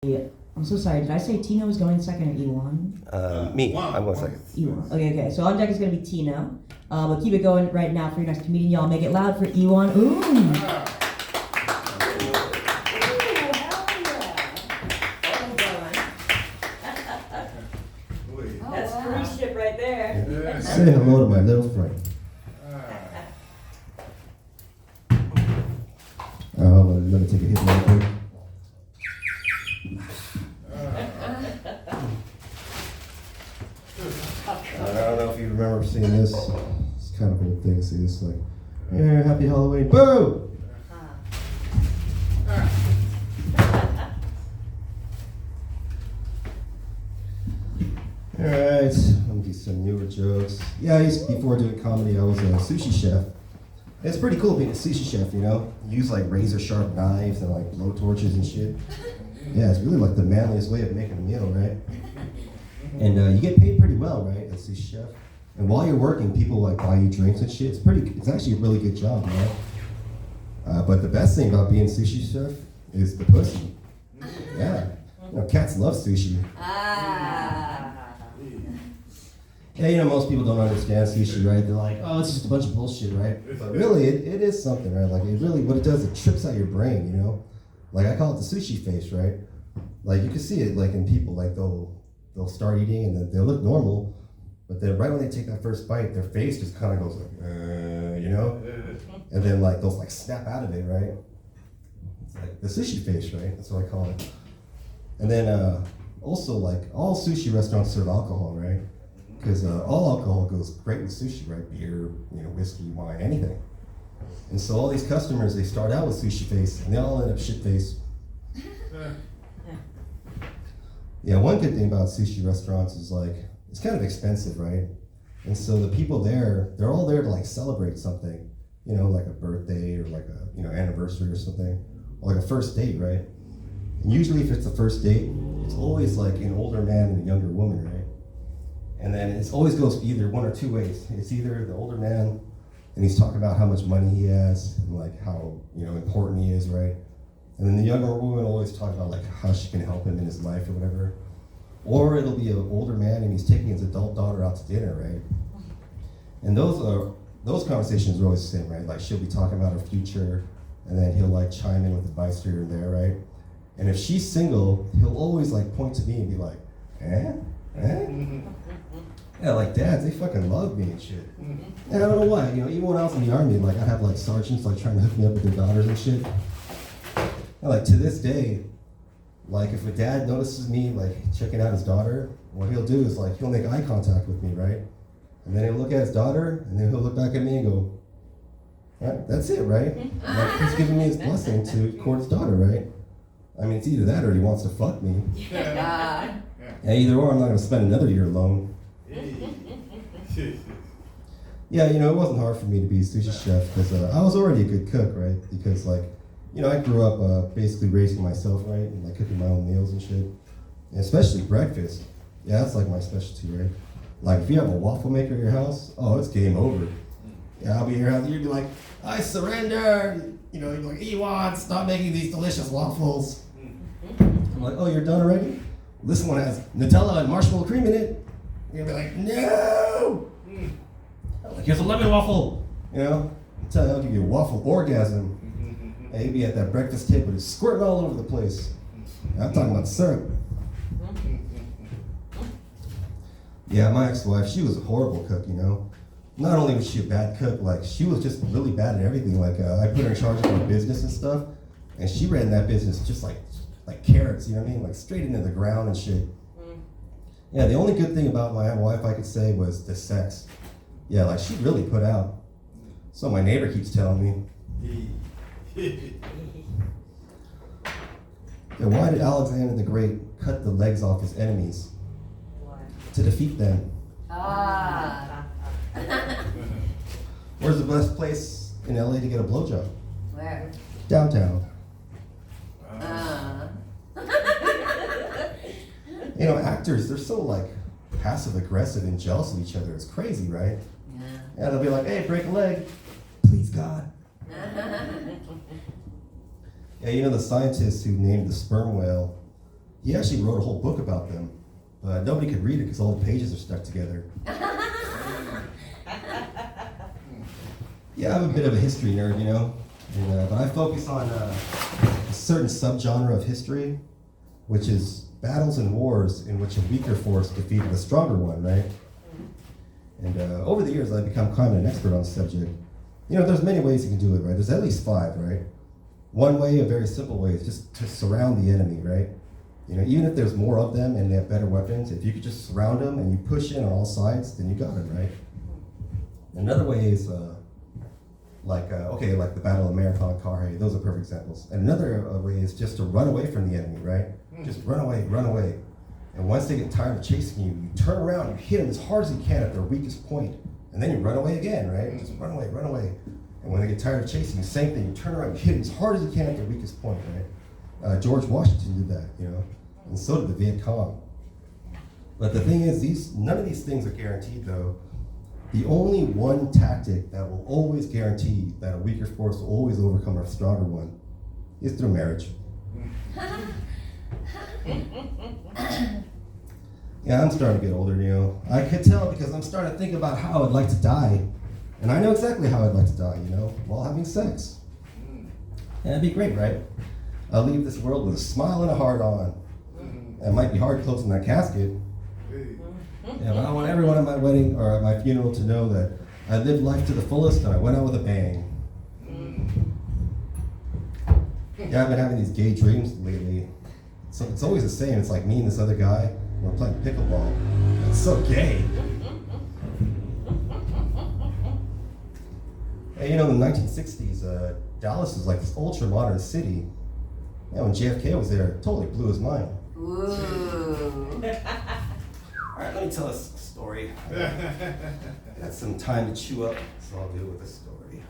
Yeah, I'm so sorry. Did I say Tino was going second or Ewan? Me. I'm going second. Ewan. Okay. So on deck is going to be Tino. But keep it going right now for your next comedian. Y'all make it loud for Ewan. Ooh. That's cruise ship right there. Say hello to my little friend. Let me take a hit real quick. I don't know if you remember seeing this. It's kind of a cool thing. See, it's like, yeah, happy Halloween. Boo! Alright, let me do some newer jokes. Yeah, before doing comedy, I was a sushi chef. It's pretty cool being a sushi chef, you know? You use like razor sharp knives and like blow torches and shit. Yeah, it's really like the manliest way of making a meal, right? And you get paid pretty well, right, as a sushi chef. And while you're working, people like buy you drinks and shit. It's actually a really good job, you know? But the best thing about being a sushi chef is the pussy. Yeah. You know, cats love sushi. Yeah, you know, most people don't understand sushi, right? They're like, oh, it's just a bunch of bullshit, right? But really, it is something, right? Like, what it does, it trips out your brain, you know? Like, I call it the sushi face, right? Like, you can see it, like, in people, like, they'll start eating and then they'll look normal, but then right when they take that first bite, their face just kind of goes like, you know? And then, like, they'll, like, snap out of it, right? It's like the sushi face, right? That's what I call it. And then, also, like, all sushi restaurants serve alcohol, right? Because all alcohol goes great with sushi, right? Beer, you know, whiskey, wine, anything. And so all these customers, they start out with sushi face, and they all end up shit face. Yeah, one good thing about sushi restaurants is like, it's kind of expensive, right? And so the people there, they're all there to like celebrate something, you know, like a birthday or like a, you know, anniversary or something, or like a first date, right? And usually if it's a first date, it's always like an older man and a younger woman, right? And then it always goes either one or two ways. It's either the older man, and he's talking about how much money he has, and like how, you know, important he is, right? And then the younger woman will always talk about like how she can help him in his life or whatever. Or it'll be an older man and he's taking his adult daughter out to dinner, right? And those conversations are always the same, right? Like she'll be talking about her future, and then he'll like chime in with advice here and there, right? And if she's single, he'll always like point to me and be like, eh? Yeah, like dads, they fucking love me and shit. And I don't know why, you know, even when I was in the army, like I have like sergeants like trying to hook me up with their daughters and shit. And like to this day, like if a dad notices me like checking out his daughter, what he'll do is like he'll make eye contact with me, right? And then he'll look at his daughter, and then he'll look back at me and go, right, that's it, right? Like he's giving me his blessing to court his daughter, right? I mean, it's either that or he wants to fuck me. Yeah, either or, I'm not gonna spend another year alone. Yeah, you know, it wasn't hard for me to be a sushi chef because I was already a good cook, right? Because like, you know, I grew up basically raising myself, right? And like cooking my own meals and shit. And especially breakfast. Yeah, that's like my specialty, right? Like if you have a waffle maker in your house, oh, it's game over. Yeah, I'll be in your house, you'd be like, I surrender! You know, you'd be like, Ewan, stop making these delicious waffles. I'm like, oh, you're done already? This one has Nutella and marshmallow cream in it. You're gonna be like, no! I'm like, here's a lemon waffle. You know? I'll give you a waffle orgasm. And you'd be at that breakfast table, it's squirting all over the place. And I'm talking about syrup. Yeah, my ex-wife, she was a horrible cook, you know? Not only was she a bad cook, like, she was just really bad at everything. Like, I put her in charge of her business and stuff, and she ran that business just like carrots, you know what I mean? Like, straight into the ground and shit. Yeah, the only good thing about my wife I could say was the sex. Yeah, like she really put out. So my neighbor keeps telling me. Yeah, why did Alexander the Great cut the legs off his enemies? Why? To defeat them. Where's the best place in LA to get a blowjob? Where? Downtown. You know, actors, they're so like passive aggressive and jealous of each other. It's crazy, right? Yeah, they'll be like, hey, break a leg. Please, God. Yeah, you know the scientists who named the sperm whale He actually wrote a whole book about them, but nobody could read it because all the pages are stuck together. Yeah, I'm a bit of a history nerd, you know, but I focus on a certain subgenre of history, which is battles and wars in which a weaker force defeated a stronger one, right? And over the years, I've become kind of an expert on the subject. You know, there's many ways you can do it, right? There's at least 5, right? One way, a very simple way, is just to surround the enemy, right? You know, even if there's more of them and they have better weapons, if you could just surround them and you push in on all sides, then you got it, right? Another way is like the Battle of Marathon, Carhae, those are perfect examples. And another way is just to run away from the enemy, right? Just run away, run away. And once they get tired of chasing you, you turn around, you hit them as hard as you can at their weakest point, and then you run away again, right? Just run away, run away. And when they get tired of chasing you, same thing, you turn around, you hit them as hard as you can at their weakest point, right? George Washington did that, you know, and so did the Viet Cong. But the thing is, none of these things are guaranteed, though. The only one tactic that will always guarantee that a weaker force will always overcome a stronger one is through marriage. Yeah, I'm starting to get older, you know. I could tell because I'm starting to think about how I'd like to die. And I know exactly how I'd like to die, you know, while having sex. And it'd be great, right? I'll leave this world with a smile and a heart on. It might be hard closing that casket. Yeah, but I want everyone at my wedding or at my funeral to know that I lived life to the fullest and I went out with a bang. Yeah, I've been having these gay dreams lately. So it's always the same. It's like me and this other guy, we're playing pickleball. It's so gay. And you know, in the 1960s, Dallas was like this ultra modern city. Yeah, when JFK was there, it totally blew his mind. Ooh. All right, let me tell us a story. I got some time to chew up, so I'll deal with this story.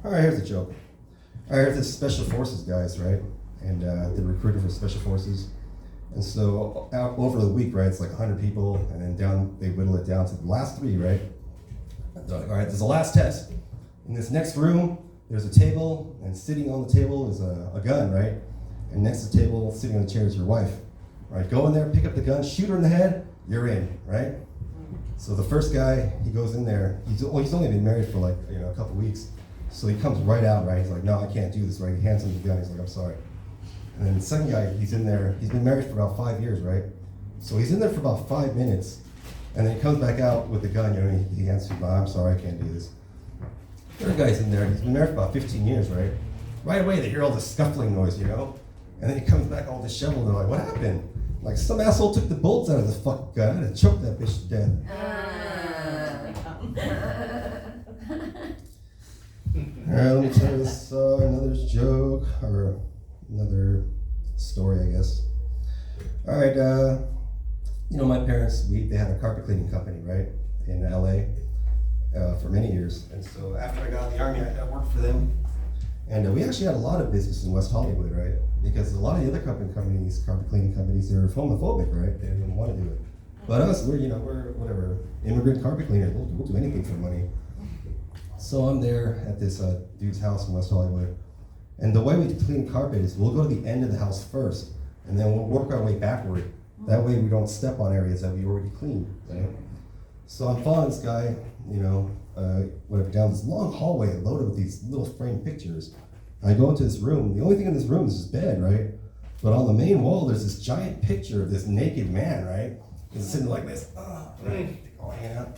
All right, here's a joke. All right, here's the Special Forces guys, right? And they're recruiting for Special Forces. And so out over the week, right, it's like 100 people, and then down they whittle it down to the last 3, right? They're like, all right, there's the last test. In this next room, there's a table, and sitting on the table is a gun, right? And next to the table, sitting on the chair is your wife. Right, go in there, pick up the gun, shoot her in the head, you're in, right? So the first guy, he goes in there, he's only been married for like, you know, a couple weeks. So he comes right out, right? He's like, no, I can't do this, right? He hands him the gun, he's like, I'm sorry. And then the second guy, he's in there, he's been married for about 5 years, right? So he's in there for about 5 minutes, and then he comes back out with the gun, you know, and he answers, I'm sorry, I can't do this. Third guy's in there, he's been married for about 15 years, right? Right away, they hear all this scuffling noise, you know? And then he comes back all disheveled, and they're like, what happened? Like, some asshole took the bullets out of the fucking gun and choked that bitch to death. Alright, let me tell you this, another joke, or another story, I guess. Alright, you know, my parents, they had a carpet cleaning company, right, in LA for many years. And so after I got out of the army, I worked for them. And we actually had a lot of business in West Hollywood, right? Because a lot of the other carpet cleaning companies, they're homophobic, right? They didn't want to do it. But us, we're whatever, immigrant carpet cleaners. We'll do anything for money. So I'm there at this dude's house in West Hollywood. And the way we clean carpet is we'll go to the end of the house first, and then we'll work our way backward. That way we don't step on areas that we already cleaned, right? So I'm following this guy, you know, whatever, down this long hallway loaded with these little framed pictures. And I go into this room. The only thing in this room is this bed, right? But on the main wall, there's this giant picture of this naked man, right? He's sitting like this, right? All hanging out.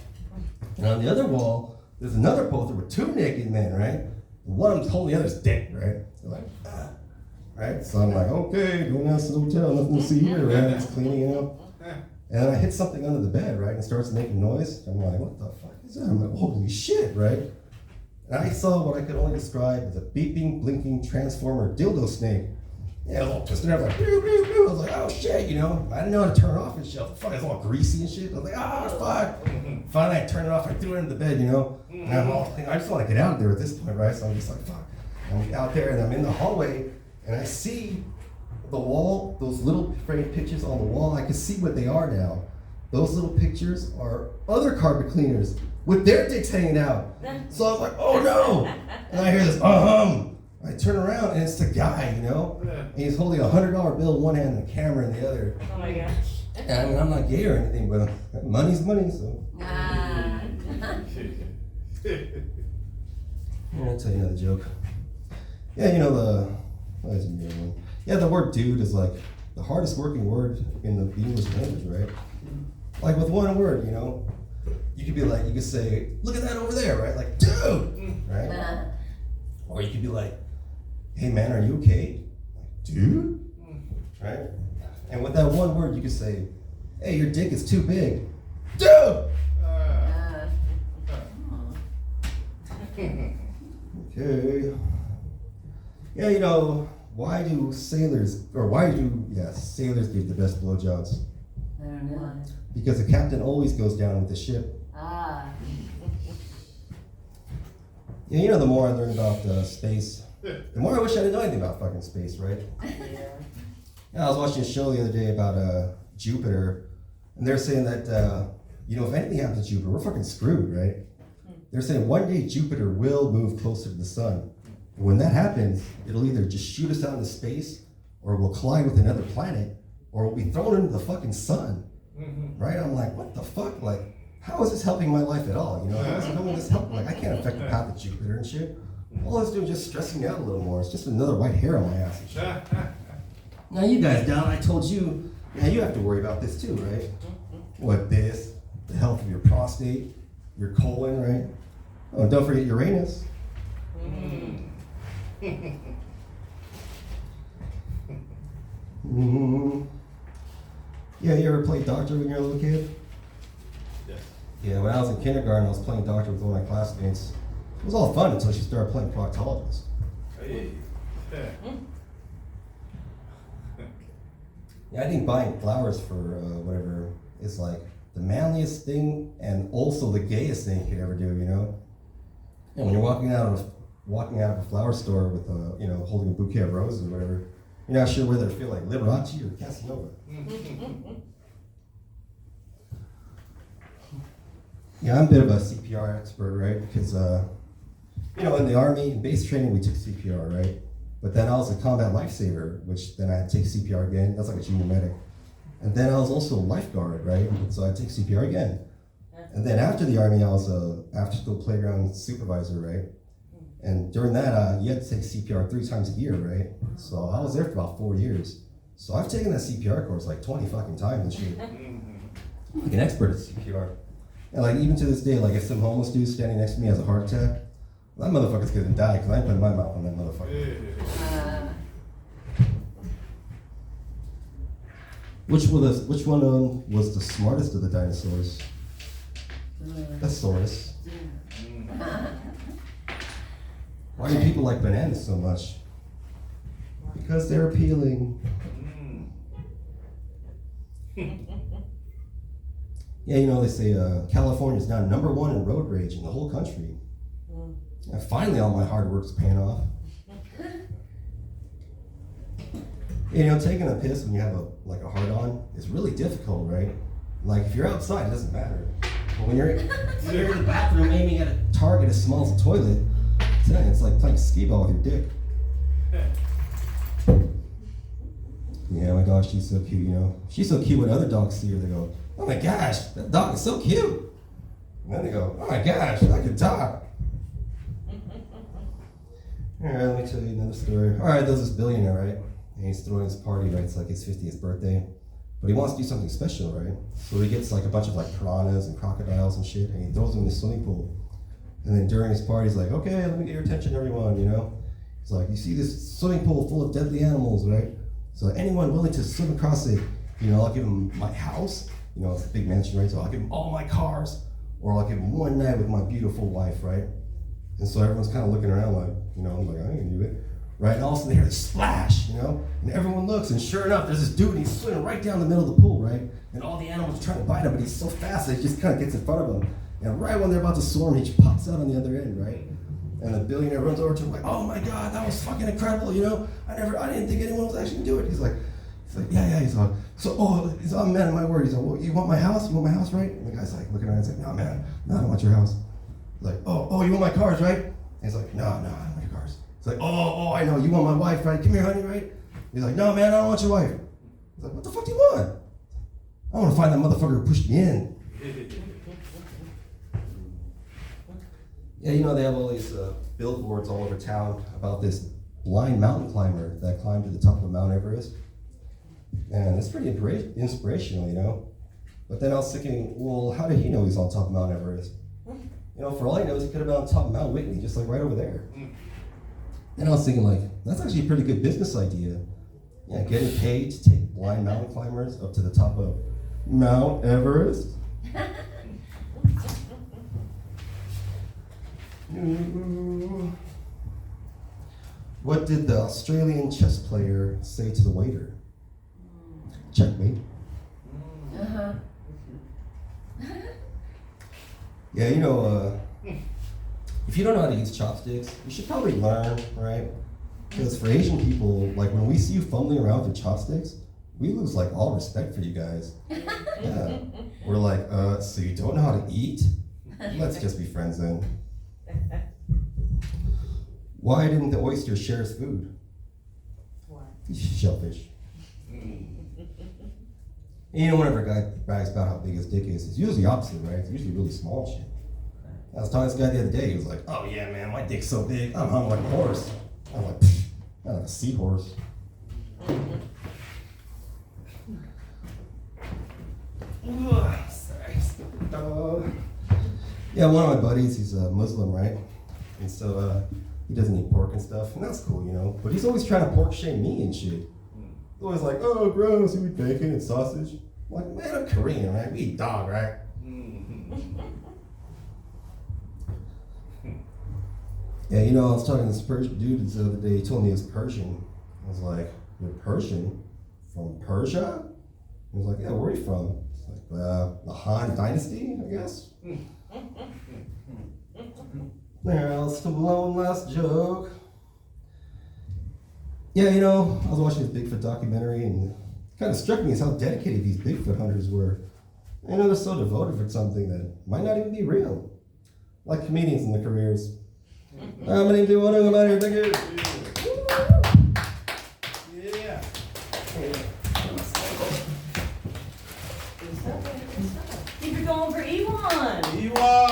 And on the other wall, there's another poster with 2 naked men, right? One of them's holding the other's dick, right? So like, right? So I'm like, okay, going out to the hotel, nothing to see here, right? It's cleaning, you know? And then I hit something under the bed, right? And it starts making noise. I'm like, what the fuck is that? I'm like, holy shit, right? And I saw what I could only describe as a beeping, blinking transformer dildo snake. Yeah, a little twisted. I was like, boo, boo, boo. I was like, oh shit, you know? I didn't know how to turn it off and shit. Fuck, it's all greasy and shit. I was like, fuck. Finally, I turned it off. I threw it in the bed, you know? And I'm all, I just want to get out of there at this point, right? So I'm just like, fuck. I'm out there and I'm in the hallway and I see the wall, those little framed pictures on the wall. I can see what they are now. Those little pictures are other carpet cleaners with their dicks hanging out. So I was like, oh no. And I hear this, I turn around and it's the guy, you know? And he's holding a $100 bill in one hand and a camera in the other. Oh my gosh. And I mean, I'm not gay or anything, but money's money, so. Ah. I'm gonna tell you another joke. Yeah, you know what is it, one? Yeah, the word dude is like the hardest working word in the English language, right? Like with one word, you know? You could be like, you could say, look at that over there, right? Like, dude, right? Or you could be like, hey man, are you okay? Like, dude, right? And with that one word, you could say, hey, your dick is too big. Dude! Okay. Yeah, you know, why do sailors give the best blowjobs? I don't know. Because the captain always goes down with the ship. Ah. Yeah, you know, the more I learn about space, the more I wish I didn't know anything about fucking space, right? Yeah, I was watching a show the other day about Jupiter, and they're saying that, you know, if anything happens to Jupiter, we're fucking screwed, right? They're saying one day Jupiter will move closer to the sun. And when that happens, it'll either just shoot us out into space, or we'll collide with another planet, or we'll be thrown into the fucking sun, right? I'm like, what the fuck? Like, how is this helping my life at all? You know, how is this helping? Like, I can't affect the path of Jupiter and shit. All it's doing is just stressing me out a little more. It's just another white hair on my ass and shit. Now you guys down, I told you, yeah, you have to worry about this too, right? What, this, the health of your prostate, your colon, right? Oh, don't forget Uranus. Yeah, you ever played doctor when you were a little kid? Yes. Yeah, when I was in kindergarten, I was playing doctor with one of my classmates. It was all fun until she started playing proctologist. Hey. Yeah, I think buying flowers for whatever is like the manliest thing and also the gayest thing you could ever do, you know? And when you're walking out of a flower store with you know, holding a bouquet of roses or whatever, you're not sure whether to feel like Liberace or Casanova. Yeah, I'm a bit of a CPR expert, right? Because, you know, in the Army, in base training, we took CPR, right? But then I was a combat lifesaver, which then I had to take CPR again. That's like a junior medic. And then I was also a lifeguard, right? So I take CPR again. And then after the Army, I was a after-school playground supervisor, right? And during that, you had to take CPR 3 times a year, right? So I was there for about 4 years. So I've taken that CPR course like 20 fucking times and shit. I'm like an expert at CPR. And like even to this day, like if some homeless dude standing next to me has a heart attack, that motherfucker's gonna die because I ain't putting my mouth on that motherfucker. Which one was the smartest of the dinosaurs? The Saurus. Why do people like bananas so much? Because they're appealing. Yeah, you know, they say California is now #1 in road rage in the whole country. And finally, all my hard work's paying off. You know, taking a piss when you have a hard on is really difficult, right? Like if you're outside, it doesn't matter. But when you're in the bathroom aiming at a target as small as a toilet, it's like playing skee-ball with your dick. Yeah, my dog, she's so cute, you know. She's so cute when other dogs see her, they go, oh my gosh, that dog is so cute. And then they go, oh my gosh, I could talk. Alright, let me tell you another story. Alright, there's this billionaire, right? And he's throwing his party, right? It's like his 50th birthday. But he wants to do something special, right? So he gets like a bunch of like piranhas and crocodiles and shit, and he throws them in the swimming pool. And then during his party, he's like, okay, let me get your attention, everyone, you know? He's like, you see this swimming pool full of deadly animals, right? So anyone willing to swim across it, you know, I'll give him my house, you know, it's a big mansion, right? So I'll give him all my cars, or I'll give him one night with my beautiful wife, right? And so everyone's kind of looking around like, you know, I'm like, I ain't gonna do it, right? And all of a sudden they hear this splash, you know? And everyone looks, and sure enough, there's this dude, and he's swimming right down the middle of the pool, right? And all the animals are trying to bite him, but he's so fast that he just kind of gets in front of them. And right when they're about to swarm, he just pops out on the other end, right? And the billionaire runs over to him like, oh my God, that was fucking incredible, you know? I didn't think anyone was actually gonna do it. He's like, yeah, he's like, he's like, man, my word. He's like, well, you want my house? You want my house, right? And the guy's like looking around, he's like, no, man, no, I don't want your house. He's like, oh, you want my cars, right? And he's like, no, I don't want your cars. It's like, oh, I know, you want my wife, right? Come here, honey, right? He's like, no, man, I don't want your wife. He's like, what the fuck do you want? I want to find that motherfucker who pushed me in. Yeah, you know, they have all these billboards all over town about this blind mountain climber that climbed to the top of Mount Everest. And it's pretty inspirational, you know? But then I was thinking, well, how did he know he's on top of Mount Everest? You know, for all he knows, he could have been on top of Mount Whitney, just like right over there. And I was thinking, like, that's actually a pretty good business idea. Yeah, getting paid to take blind mountain climbers up to the top of Mount Everest. What did the Australian chess player say to the waiter? Checkmate. Uh-huh. Yeah, you know, if you don't know how to use chopsticks, you should probably learn, right? Because for Asian people, like when we see you fumbling around with your chopsticks, we lose like all respect for you guys. Yeah. We're like, so you don't know how to eat? Let's just be friends then. Why didn't the oyster share his food? Why? He's shellfish. And you know, whenever a guy brags about how big his dick is, it's usually the opposite, right? It's usually really small shit. I was talking to this guy the other day, he was like, oh yeah, man, my dick's so big, I'm hung like a horse. I'm like, not like a seahorse. Sorry, stupid dog. Yeah, one of my buddies, he's a Muslim, right? And so he doesn't eat pork and stuff, and that's cool, you know? But he's always trying to pork shame me and shit. He's always like, oh, gross, you eat bacon and sausage. I'm like, man, I'm Korean, right? We eat dog, right? Yeah, you know, I was talking to this Persian dude the other day. He told me he was Persian. I was like, you're Persian? From Persia? He was like, yeah, where are you from? It's like, the Han Dynasty, I guess? There's the one last joke. Yeah, you know, I was watching this Bigfoot documentary, and it kind of struck me as how dedicated these Bigfoot hunters were. You know, they're so devoted for something that might not even be real. Like comedians in their careers. My name's Iwan, I'm out here, thank you. Yeah. Keep it going for Ewan. Ewan!